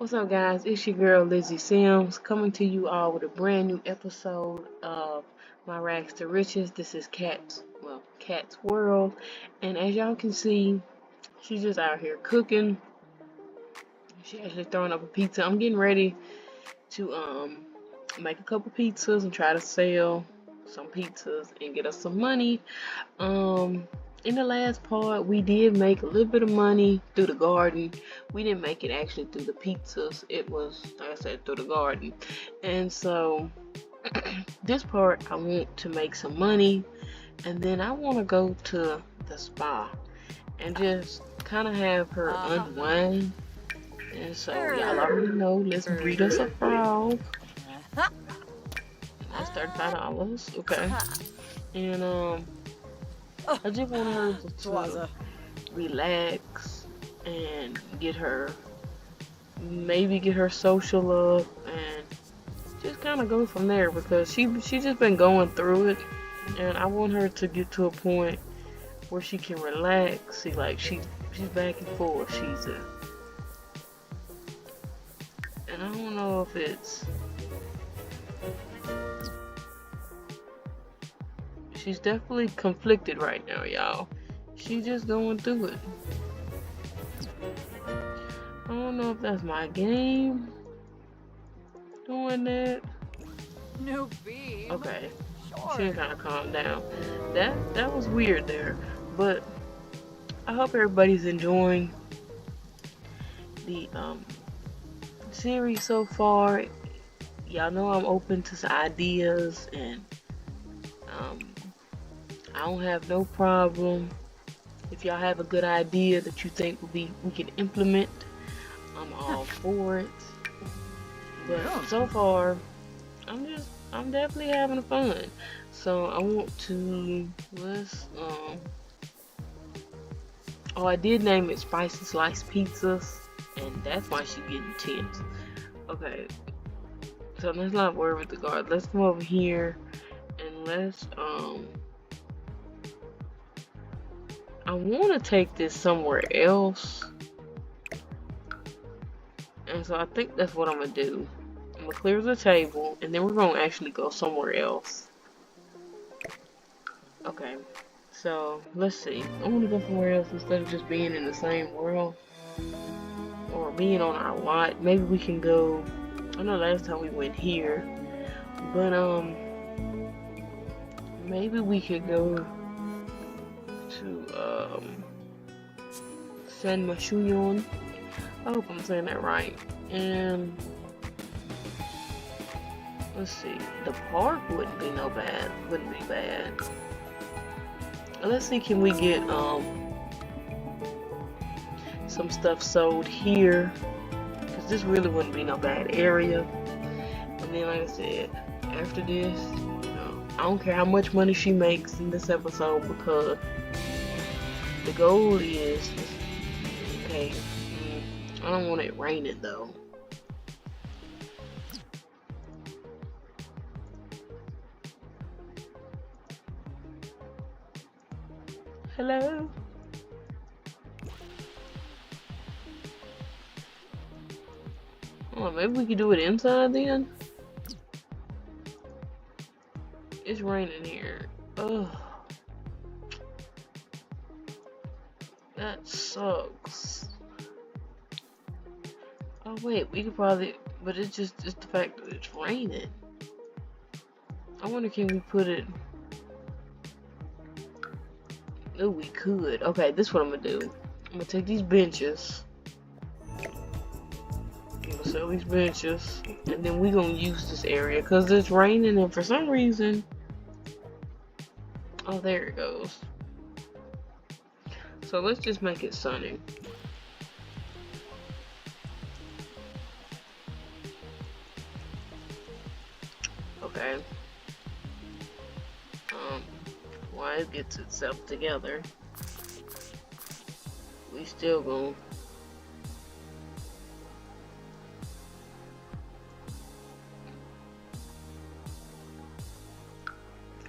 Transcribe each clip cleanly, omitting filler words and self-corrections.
What's up, guys? It's your girl Lizzie Sims coming to you all with a brand new episode of My Rags to Riches. This is Cat's World, and as y'all can see, she's just out here cooking. She actually throwing up a pizza. I'm getting ready to make a couple pizzas and try to sell some pizzas and get us some money. Um, in the last part, we did make a little bit of money through the garden. We didn't make it actually through the pizzas. It was, like I said, through the garden. And so, this part, I want to make some money. And then I want to go to the spa and just kind of have her unwind. And so, y'all already know, let's breed us a frog. That's $35. Okay. And, I just want her to relax and maybe get her social up and just kind of go from there, because she just been going through it, and I want her to get to a point where she can relax. See, like she's back and forth. And I don't know if she's definitely conflicted right now, y'all. She's just going through it. I don't know if that's my game doing that. No beam. Okay. Sure. She didn't kind of calm down. That was weird there. But I hope everybody's enjoying the series so far. Y'all know I'm open to some ideas, and I don't have no problem if y'all have a good idea that you think we can implement. I'm all for it. But so far, I'm definitely having fun. So I want to oh, I did name it Spicy Slice Pizzas, and that's why she's getting tense. Okay, so let's not worry with the guard. Let's come over here and let's I want to take this somewhere else, and so I think that's what I'm gonna do. I'm gonna clear the table, and then we're gonna actually go somewhere else. Okay, so let's see. I want to go somewhere else instead of just being in the same world or being on our lot. Maybe we can go. I know last time we went here, but maybe we could go to San Machuyon. I hope I'm saying that right. And let's see, the park wouldn't be bad. Let's see, can we get some stuff sold here? Because this really wouldn't be no bad area. And then, like I said, after this, I don't care how much money she makes in this episode, because the goal is, okay, I don't want it raining though. Hello? Oh, maybe we could do it inside then? It's raining here. Ugh. That sucks. Oh wait, we could probably, but it's the fact that it's raining. I wonder, can we put it? Oh, we could. Okay, this is what I'm gonna do. I'm gonna take these benches. I'm gonna sell these benches, and then we gonna use this area because it's raining, and for some reason, oh, there it goes. So let's just make it sunny. Okay. While it gets itself together, we still gonna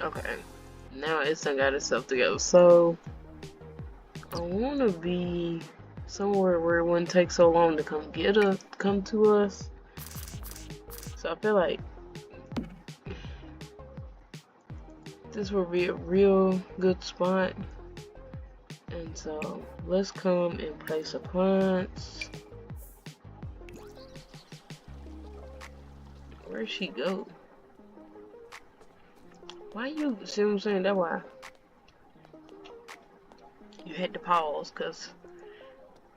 okay. Now it's done got itself together. So I wanna be somewhere where it wouldn't take so long to come to us. So I feel like this will be a real good spot. And so let's come and place appliance. Where'd she go? Why you see what I'm saying? That's why you had to pause, cause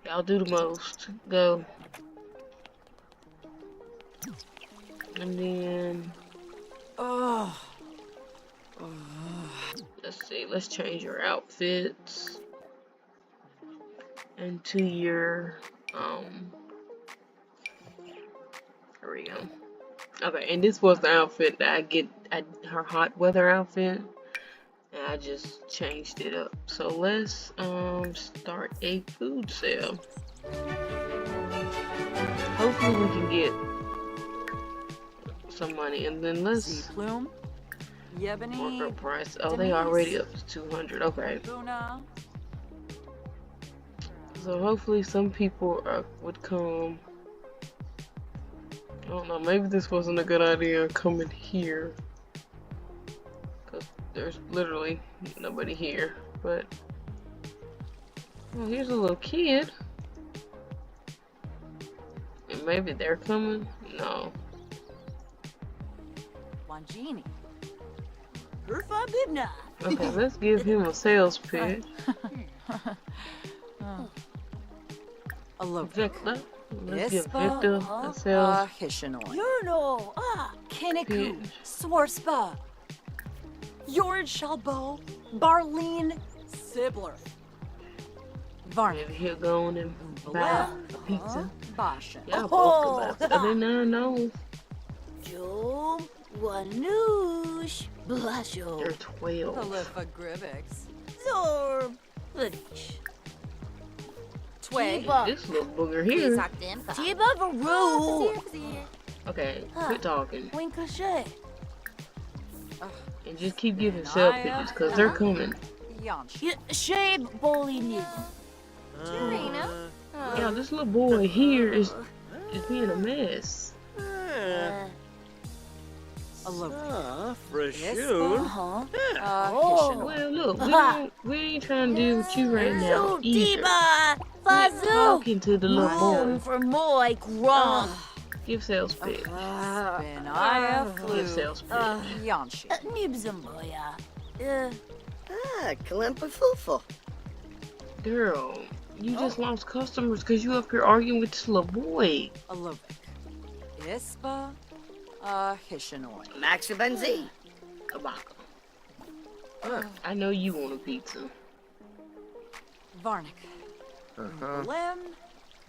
y'all do the most. Go. And then let's see, let's change your outfits into your there we go. Okay, and this was the outfit that her hot weather outfit, and I just changed it up. So let's start a food sale. Hopefully we can get some money, and then let's Plume. work Yebony. our price. Oh, they already up to 200. Okay, Luna. so hopefully some people would come. I don't know, maybe this wasn't a good idea coming here, because there's literally nobody here. But well, here's a little kid, and maybe they're coming. No. Wangini. Urfa Bibna. Okay, let's give him a sales pitch. Alope. Victor, let's give Ispa. Victor a sales Hishanoi. Yurno. Kiniku. pitch. Swarspa. Yord Shalbo. Barleen. Sibler. Varnick. Maybe he'll go on and buy a pizza. Bashan. Yeah, both could buy. They never know. Jom. Wanush. Blasho. They're 12. Halifa Gribix. Zor. Budish. Tway. This little booger here. Tiba Varu. Okay, quit talking. Winkashe. And just keep giving sale pitches, because they're coming. Yanchi. Shabe Bolini. Yeah, this little boy here is being a mess. Alope. Frashoon. Uh-huh. Hishanoi. Well, look, we ain't trying to deal with you right now So either. Diba. Quit Fazu. talking to the little Home boy. for Moy Grom. Give sales pitch. Benaya Give Flu. sales pitch. Yanchi. Nibzamboya. Kalempa Fufu. Girl, you just lost customers because you up here arguing with this little boy. Alovic. Ispa. Hishanoi. Max Benzi. Kabaka. I know you want a pizza. Varnick. Lim.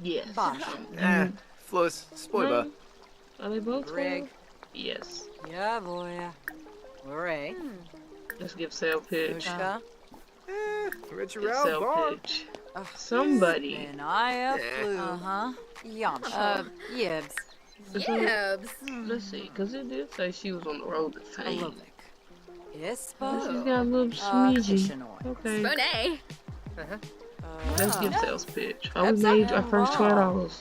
Yes. Bashan. Flus, spoiler. No? Are they both Greg. 12? Yes. Yeah, boy. Hooray. Let's give sale pitch. Ushka. Richard Give sale pitch. Somebody. Benaya Flu. Yanchi. Yibs. Let's see, because it did say she was on the road to fame. Alovic. She's Ispa. got a little smidgy. Hishanoi. Okay. Let's give sales pitch. Oh, we made our first $12.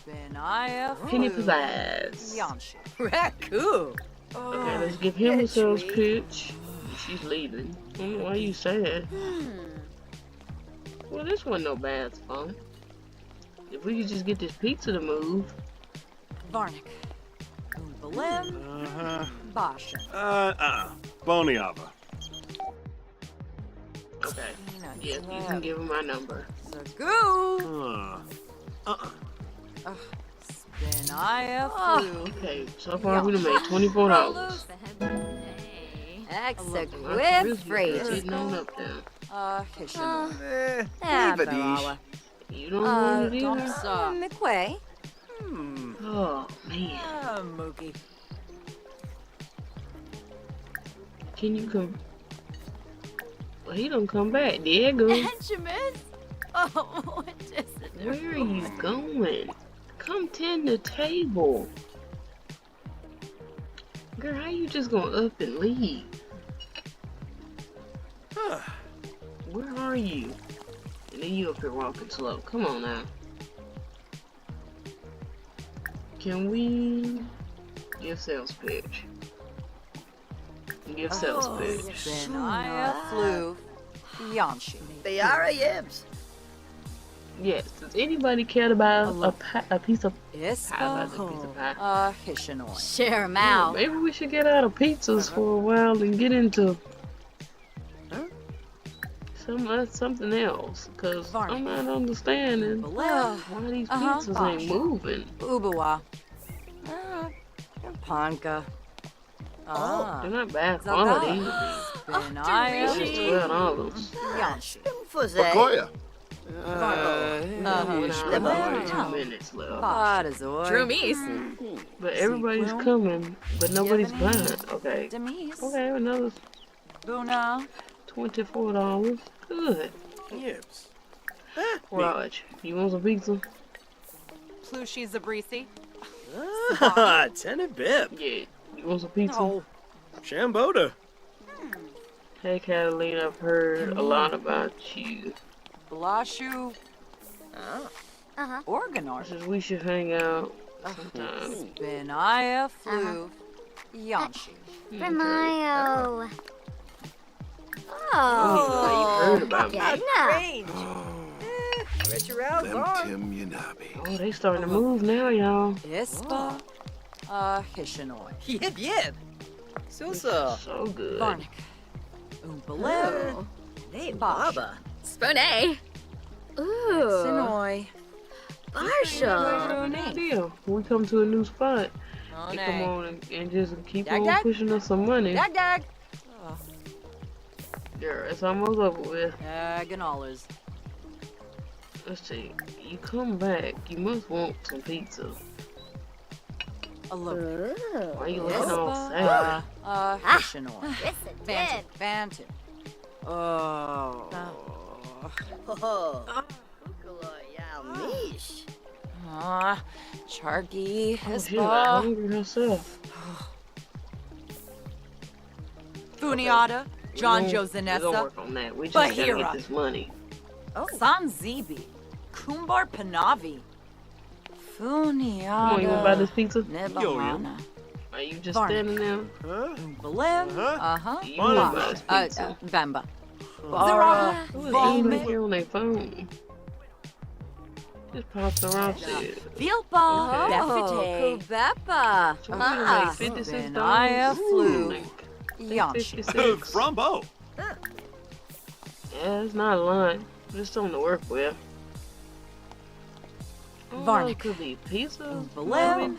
Benaya Penny Flu. pizzazz. Yanchi. Raku. Okay, let's give him a sales pitch. She's leaving. I don't know why you sad. Well, this wasn't no bad fun. If we could just get this pizza to move. Varnick. Umbalim. Bashan. Boniava. Okay. Yeah, you can give him my number. Zagoo. Benaya Flu. Okay, so far we done made $24. Getting on up there. Hishanoi. Evadish. You don't want it either? Domsa. McQuay. Oh, man. Mookie. Can you come? Well, he don't come back. There you go. Benjamin. Oh, what is it? Where are you going? Come tend the table. Girl, how you just gonna up and leave? Where are you? And then you up here walking slow. Come on now. Can we give sales pitch? Give sales pitch. Then I flew. Yanshi. Biara Yibs. Yes. Does anybody care about a piece of Ispa. pie? Hishanoi. Share 'em out. Maybe we should get out of pizzas for a while and get into something else. Cause I'm not understanding why these pizzas ain't moving. Ubawa. Panka. They're not bad quality. Then I Just $12. Yanshi. Fuzzy. Bakoya. When I have 2 minutes left. Padazor. Droomies. But everybody's coming, but nobody's buying. Okay. Demise. Okay, another Buna. $24. Good. Yips. Raj, you want some pizza? Plushy Zabrisi. Ah, Tenant Bib. Yeah. You want some pizza? No. Shamboda. Hey, Catalina, I've heard a lot about you. Blashu. Uh-huh. Organar. Says we should hang out sometime. Benaya flew. Yanshi. Remayo. Oh, Oh. you heard about me. Edna. Them Tim Yanabi. Oh, they starting to move now, y'all. Ispa. Hishanoi. Yib Yib. Susa. So good. Varnick. Umbalim. Hey, Bosh. Baba. Spone. Ooh. Sinoi. Barsha. Good deal. When we come to a new spot, they come on and just keep on pushing us some money. Dag dag. Yeah, it's almost over with. Ganallers. Let's see. You come back, you must want some pizza. A look. Why you looking all sad? Hishanoi. Yes, it did. Phantom. Oh. Oh. Ukula Yal Mish. Chargy. Oh, she's like Ispa. hungry herself. Funiata. John We're gonna Josanessa. work on that. We just gotta Bahira. get this money. Sanzibi. Kumbar Panavi. Funiata. Come on, you wanna buy this pizza? Nebahana. Are you just Varnick. standing there? Huh? Balim. Uh-huh. You wanna buy this pizza? Bamba. Who is eating right here on their phone? Just popped around there. Vilpa. Okay. Befete. So we gonna make $56. Benaya flew. Like Yanshi. 56. Frumbo. Yeah, it's not a lot. Just something to work with. Oh, Varnick. could be pizza. Balim.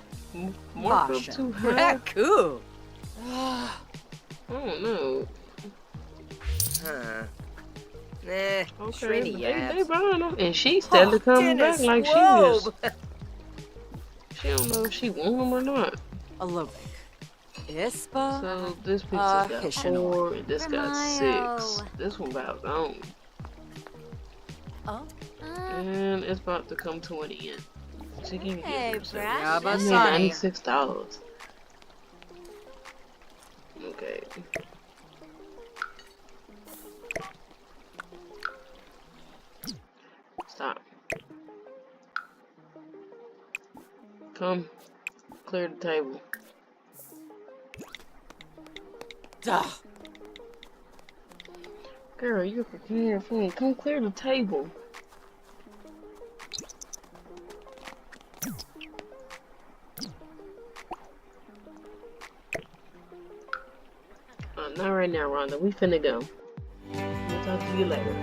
Mark up Basha. too high. Cool. I don't know. Huh. Nah. Okay, Shreddy but Yabs. they buying them, and she steadily coming back like she was. She don't know if she want them or not. Alovic. Ispa. So this pizza got Hishanoi. 4, and this got Remayo. 6. This one about gone, Uh, and it's about to come to an end. She can Hey, get them. Brad. I made Yabasani. $96. Okay. Stop. Come. Clear the table. Duh. Girl, you're preparing food. Come clear the table. Not right now, Rhonda. We finna go. We'll talk to you later.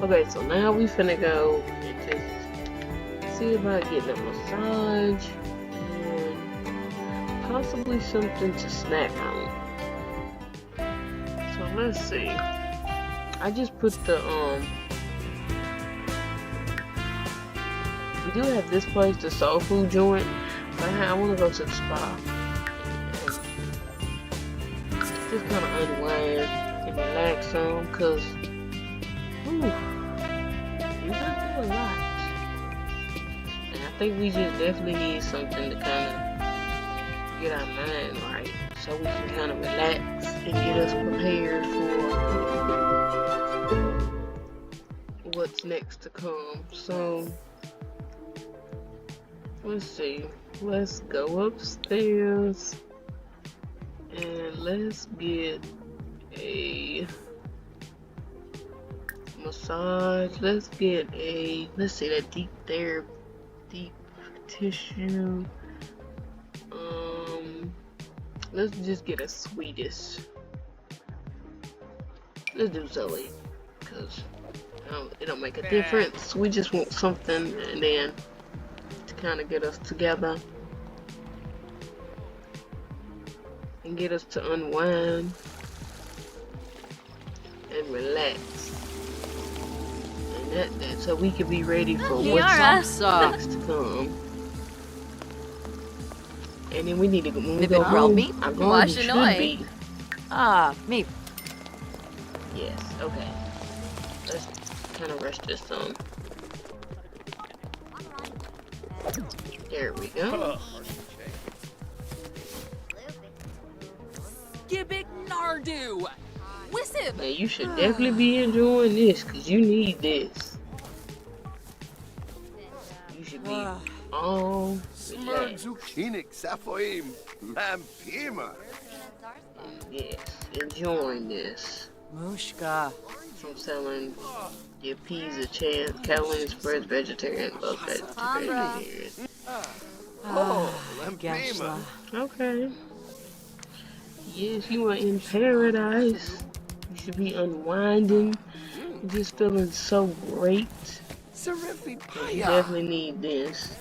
Okay, so now we finna go and just see about getting a massage and possibly something to snack on. So let's see. I just put the we do have this place, the soul food joint, but I want to go to the spa. Just kind of unwind and relax some, cause you been through a lot, and I think we just definitely need something to kind of get our mind right, so we can kind of relax and get us prepared for what's next to come. So let's see. Let's go upstairs and let's get a massage. Let's get a, let's see, that deep tissue. Let's just get a Swedish. Let's do Zoe, because it don't make a difference. We just want something, and then to kind of get us together and get us to unwind and relax, and that so we can be ready for what's next to come. And then we need to go home. Our garden should be. Me. Yes, okay. Let's kind of rush this on. There we go. Gibbig Nardu. Wissib. Now you should definitely be enjoying this, because you need this. You should be all relaxed. Zucchini, Safoim, Lampima. Yes, enjoying this. Mushka. From selling your peas a chance. Catalina spreads vegetarian, love vegetarian. Oh, Lampima. Okay. Yes, you are in paradise. You should be unwinding. Just feeling so great. Serifi You Paya. definitely need this.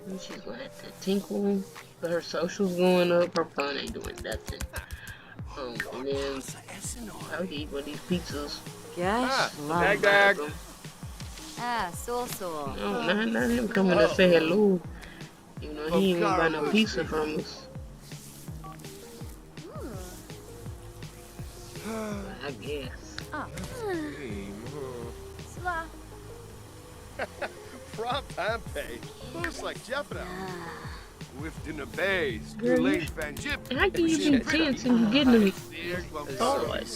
And she's gonna have to tinkle, but her social's going up. Her fun ain't doing nothing. And then I would eat one of these pizzas. Yes. Dag. so. No, not him coming to say hello. You know, he ain't gonna buy no pizza from us. I guess. From Pompeii. Who's like Jeffra? With dinner bays, Girl, late Van Jip. How can you be tense and you getting them forward? With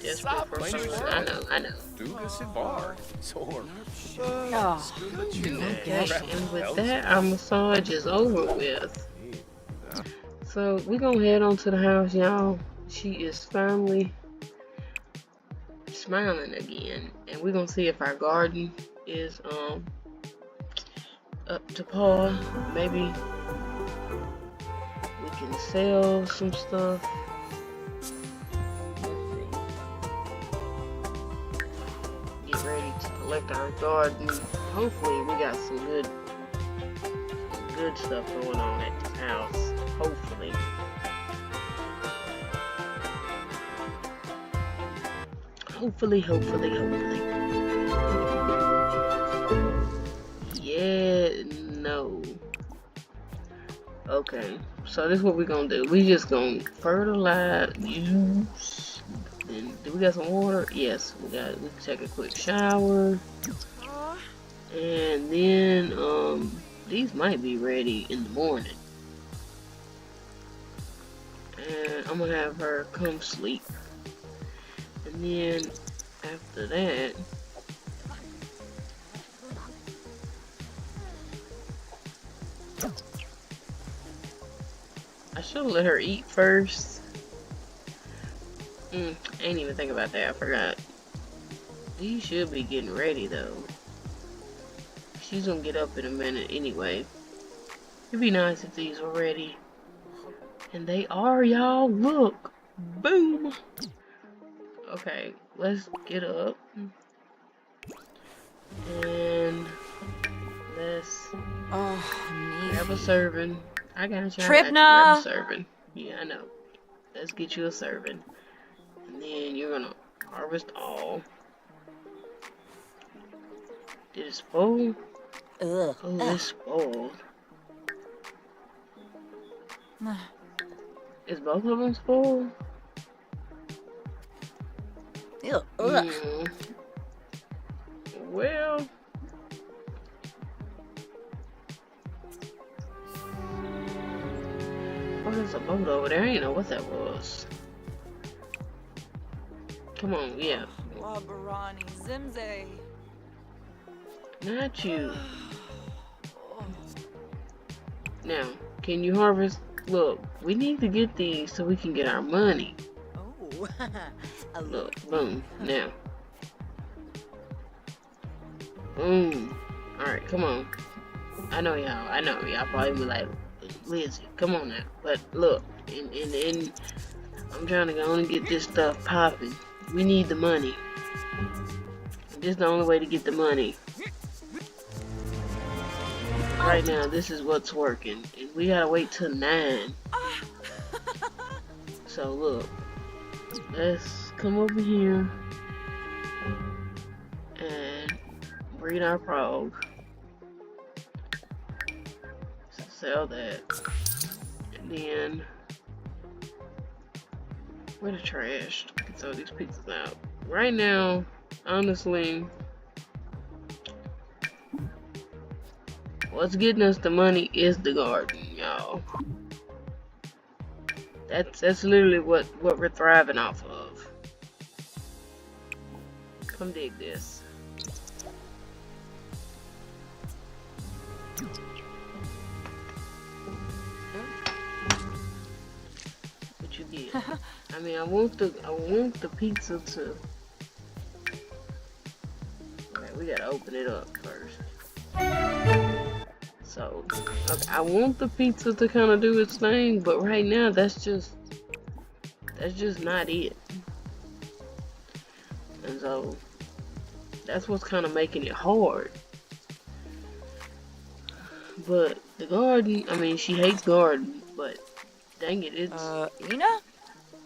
Just for first. I know. Do this in bar. Sore. Oh. Okay, and with that, our massage is over with. So we're gonna head on to the house, y'all. She is finally smiling again, and we're gonna see if our garden is up to par. Maybe we can sell some stuff. Get ready to collect our garden. Hopefully we got some good stuff going on at this house. Hopefully. Hopefully. Yeah, no. Okay, so this is what we're gonna do. We just gonna fertilize, use, and do we got some water? Yes, we can take a quick shower. And then, these might be ready in the morning. And I'm gonna have her come sleep. And then after that, I should let her eat first. I ain't even think about that. I forgot. These should be getting ready though. She's gonna get up in a minute anyway. It'd be nice if these were ready. And they are, y'all. Look. Boom. Okay, let's get up. And let's have a serving. I got you. Tripna. Grab a serving. Yeah, I know. Let's get you a serving. And then you're gonna harvest all. Did it spoil? Oh, it's spoiled. Is both of them spoiled? Well, oh, there's a boat over there. I didn't know what that was. Come on, yeah. Labarani Zimze. Not you. Now, can you harvest? Look, we need to get these so we can get our money. Oh, Look, boom, now. Boom. Alright, come on. I know y'all probably be like, Lizzie, come on now. But look, and I'm trying to go on and get this stuff popping. We need the money. This is the only way to get the money. Right now, this is what's working. And we gotta wait till 9. So look, let's come over here and breed our frog. So sell that. And then where the trash? Get all these pizzas out. Right now, honestly, what's getting us the money is the garden, y'all. That's literally what we're thriving off of. Come dig this. What you get? I mean, I want the pizza to. Okay, we gotta open it up first. So, okay, I want the pizza to kind of do its thing, but right now that's just not it. And so that's what's kind of making it hard. But the garden, I mean, she hates garden, but dang it, it's Ina?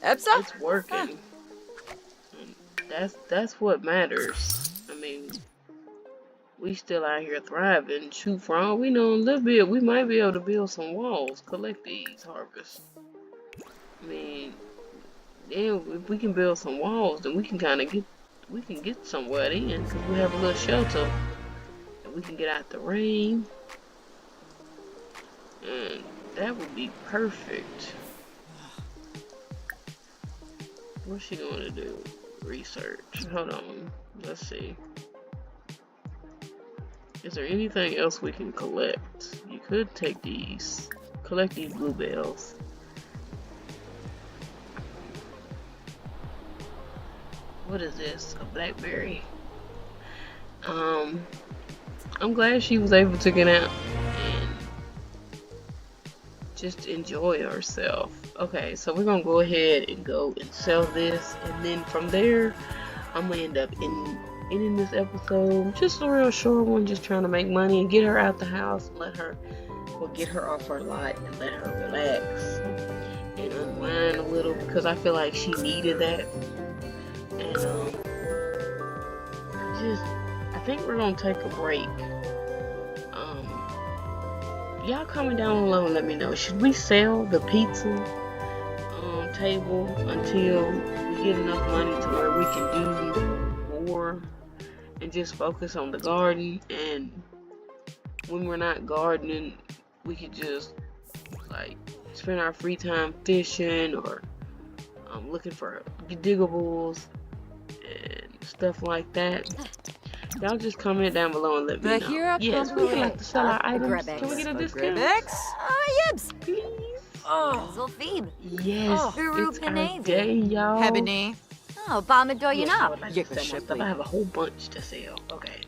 Epsa? it's working. And that's what matters. I mean, we still out here thriving. Shoot, for all we know, a little bit, we might be able to build some walls, collect these harvests. I mean, then if we can build some walls, then we can kind of get somewhere in, because we have a little shelter, and we can get out the rain, and that would be perfect. What's she going to do? Research. Hold on. Let's see. Is there anything else we can collect? You could take these. Collect these bluebells. What is this? A blackberry. I'm glad she was able to get out and just enjoy herself. Okay, so we're gonna go ahead and go and sell this, and then from there, I'm gonna end up ending this episode. Just a real short one, just trying to make money and get her out the house and get her off her lot and let her relax and unwind a little, because I feel like she needed that. And I think we're gonna take a break. Y'all comment down below and let me know, should we sell the pizza table until we get enough money to where we can do more and just focus on the garden? And when we're not gardening, we could just like spend our free time fishing or looking for diggables and stuff like that. Y'all just comment down below and let me know. Yes, we would like to sell our items. Can we get a discount? Yibs. Please. Zulfib. Yes, it's our day, y'all. Hebony. Oh, Balmador, you Yes, I know. would like to sell my stuff. I have a whole bunch to sell. Okay.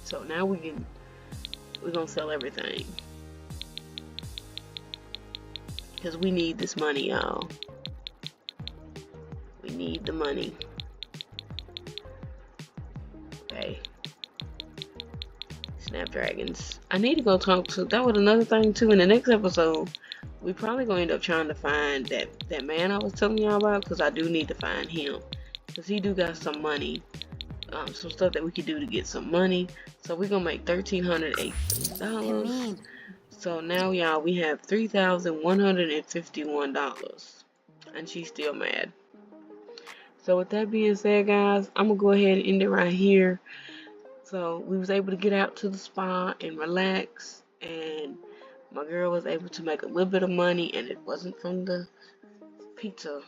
So now we're gonna sell everything. Because we need this money, y'all. We need the money. Okay. Snapdragons. I need to go talk to, that was another thing too, in the next episode, we probably gonna end up trying to find that man I was telling y'all about, because I do need to find him. Because he do got some money. Some stuff that we could do to get some money. So we're gonna make $1,308. So now y'all, we have $3,151. And she's still mad. So with that being said, guys, I'm gonna go ahead and end it right here. So we was able to get out to the spa and relax, and my girl was able to make a little bit of money, and it wasn't from the pizza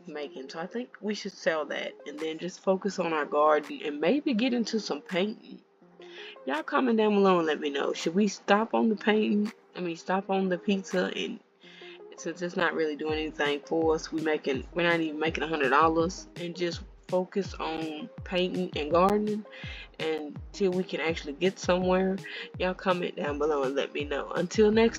making. So I think we should sell that and then just focus on our garden and maybe get into some painting. Y'all comment down below and let me know. Should we stop on the painting? Stop on the pizza, and since it's not really doing anything for us, we're not even making $100, and just focus on painting and gardening until we can actually get somewhere. Y'all comment down below and let me know. Until next